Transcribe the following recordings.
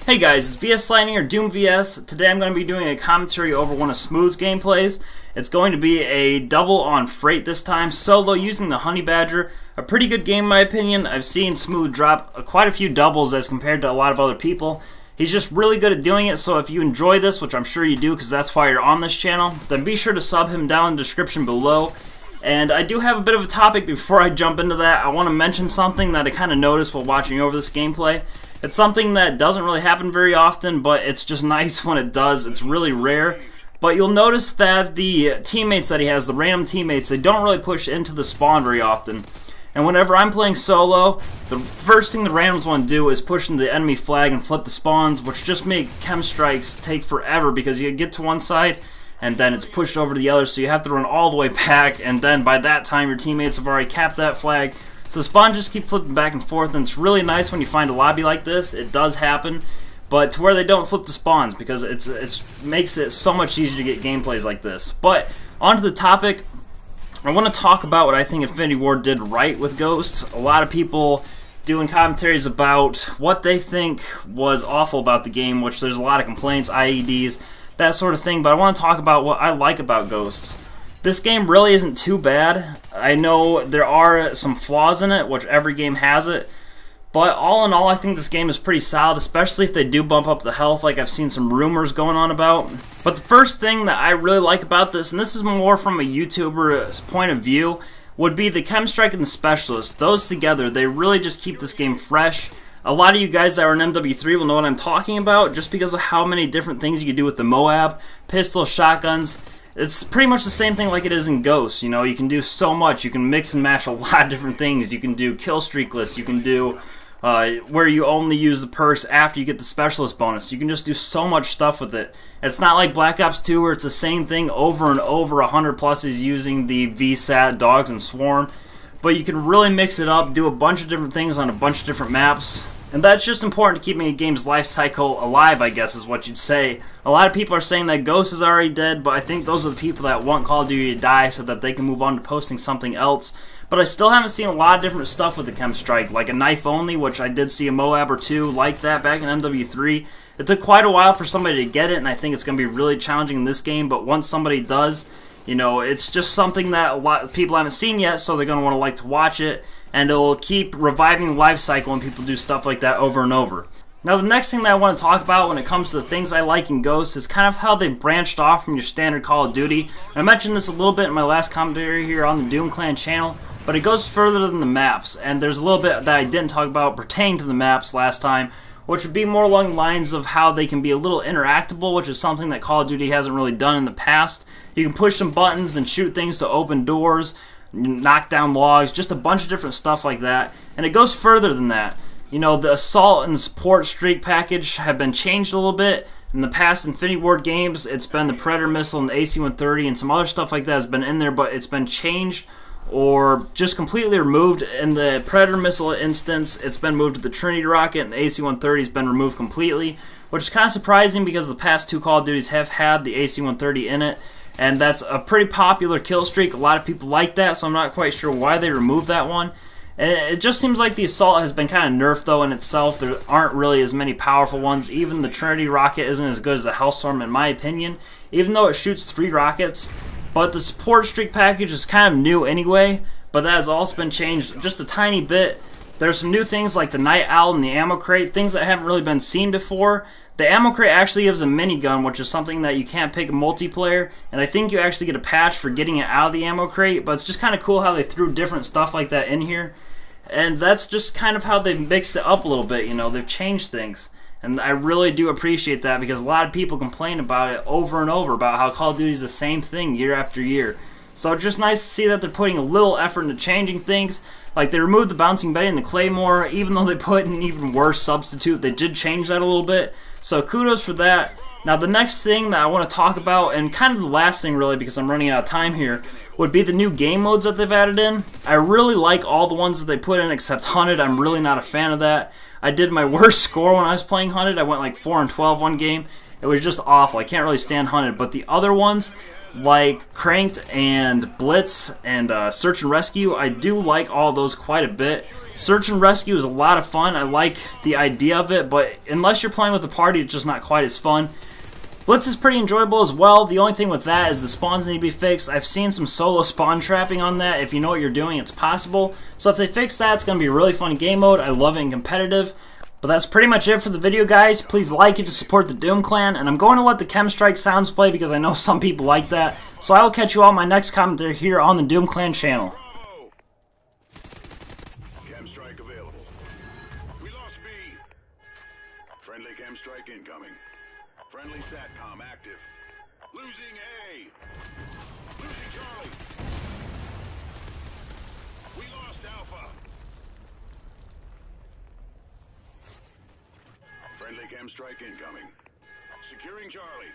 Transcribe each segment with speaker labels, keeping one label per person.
Speaker 1: Hey guys, it's VS Lightning or Doom VS. Today I'm going to be doing a commentary over one of Smooth's gameplays. It's going to be a double on Freight this time, solo using the Honey Badger. A pretty good game in my opinion. I've seen Smooth drop quite a few doubles as compared to a lot of other people. He's just really good at doing it, so if you enjoy this, which I'm sure you do because that's why you're on this channel, then be sure to sub him down in the description below. And I do have a bit of a topic before I jump into that. I want to mention something that I kind of noticed while watching over this gameplay. It's something that doesn't really happen very often, but it's just nice when it does. It's really rare. But you'll notice that the teammates that he has, the random teammates, they don't really push into the spawn very often. And whenever I'm playing solo, the first thing the randoms want to do is push into the enemy flag and flip the spawns, which just make KEM strikes take forever because you get to one side and then it's pushed over to the other, so you have to run all the way back, and then by that time your teammates have already capped that flag. So the spawn just keep flipping back and forth, and it's really nice when you find a lobby like this. It does happen, but to where they don't flip the spawns because it makes it so much easier to get gameplays like this. But onto the topic, I want to talk about what I think Infinity Ward did right with Ghosts. A lot of people doing commentaries about what they think was awful about the game, which there's a lot of complaints, IEDs, that sort of thing, but I want to talk about what I like about Ghosts. This game really isn't too bad. I know there are some flaws in it, which every game has it, but all in all I think this game is pretty solid, especially if they do bump up the health like I've seen some rumors going on about. But the first thing that I really like about this, and this is more from a YouTuber's point of view, would be the KEM Strike and the Specialist. Those together, they really just keep this game fresh. A lot of you guys that are in MW3 will know what I'm talking about just because of how many different things you can do with the Moab, pistols, shotguns. It's pretty much the same thing like it is in Ghosts. You know, you can do so much. You can mix and match a lot of different things. You can do kill streak lists. You can do where you only use the perks after you get the specialist bonus. You can just do so much stuff with it. It's not like Black Ops 2 where it's the same thing over and over 100 pluses using the VSAT, Dogs, and Swarm. But you can really mix it up, do a bunch of different things on a bunch of different maps. And that's just important to keeping a game's life cycle alive, I guess is what you'd say. A lot of people are saying that Ghost is already dead, but I think those are the people that want Call of Duty to die so that they can move on to posting something else. But I still haven't seen a lot of different stuff with the KEM Strike, like a knife only, which I did see a Moab or two like that back in MW3. It took quite a while for somebody to get it, and I think it's going to be really challenging in this game, but once somebody does, you know, it's just something that a lot of people haven't seen yet, so they're going to want to like to watch it, and it will keep reviving the life cycle when people do stuff like that over and over. Now the next thing that I want to talk about when it comes to the things I like in Ghosts is kind of how they branched off from your standard Call of Duty. And I mentioned this a little bit in my last commentary here on the Doom Clan channel, but it goes further than the maps, and there's a little bit that I didn't talk about pertaining to the maps last time, which would be more along the lines of how they can be a little interactable, which is something that Call of Duty hasn't really done in the past. You can push some buttons and shoot things to open doors, knock down logs, just a bunch of different stuff like that. And it goes further than that. You know, the Assault and Support Streak package have been changed a little bit. In the past Infinity Ward games, it's been the Predator Missile and the AC-130 and some other stuff like that has been in there, but it's been changed or just completely removed. In the Predator Missile instance, it's been moved to the Trinity Rocket, and the AC-130 has been removed completely, which is kind of surprising because the past two Call of Duties have had the AC-130 in it, and that's a pretty popular kill streak. A lot of people like that, so I'm not quite sure why they removed that one. And it just seems like the Assault has been kind of nerfed though in itself. There aren't really as many powerful ones. Even the Trinity Rocket isn't as good as the Hellstorm in my opinion, even though it shoots 3 rockets. But the Support Streak package is kind of new anyway, but that has also been changed just a tiny bit. There's some new things like the Night Owl and the Ammo Crate, things that haven't really been seen before. The Ammo Crate actually gives a minigun, which is something that you can't pick in multiplayer, and I think you actually get a patch for getting it out of the Ammo Crate, but it's just kind of cool how they threw different stuff like that in here. And that's just kind of how they've mixed it up a little bit, you know, they've changed things. And I really do appreciate that because a lot of people complain about it over and over about how Call of Duty is the same thing year after year. So it's just nice to see that they're putting a little effort into changing things. Like they removed the Bouncing Betty and the Claymore, even though they put an even worse substitute, they did change that a little bit. So kudos for that. Now the next thing that I want to talk about, and kind of the last thing really because I'm running out of time here, would be the new game modes that they've added in. I really like all the ones that they put in except Hunted. I'm really not a fan of that. I did my worst score when I was playing Hunted. I went like 4-12 one game. It was just awful. I can't really stand Hunted. But the other ones, like Cranked and Blitz and Search and Rescue. I do like all those quite a bit. Search and Rescue is a lot of fun. I like the idea of it, but unless you're playing with a party, it's just not quite as fun. Blitz is pretty enjoyable as well. The only thing with that is the spawns need to be fixed. I've seen some solo spawn trapping on that. If you know what you're doing, it's possible. So if they fix that, it's going to be a really fun game mode. I love it in competitive. But that's pretty much it for the video, guys. Please like it to support the Doom Clan. And I'm going to let the Chem Strike sounds play because I know some people like that. So I will catch you all in my next commentary here on the Doom Clan channel.
Speaker 2: Chem Strike available. We lost B. Friendly Chem Strike incoming. Friendly SATCOM active. Losing A. Losing Charlie. We lost Alpha. Friendly Chem Strike incoming. Securing Charlie.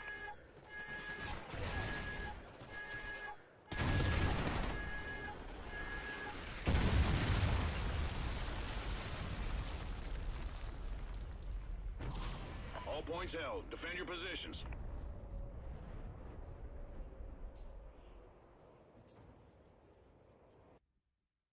Speaker 2: All points held. Defend your positions.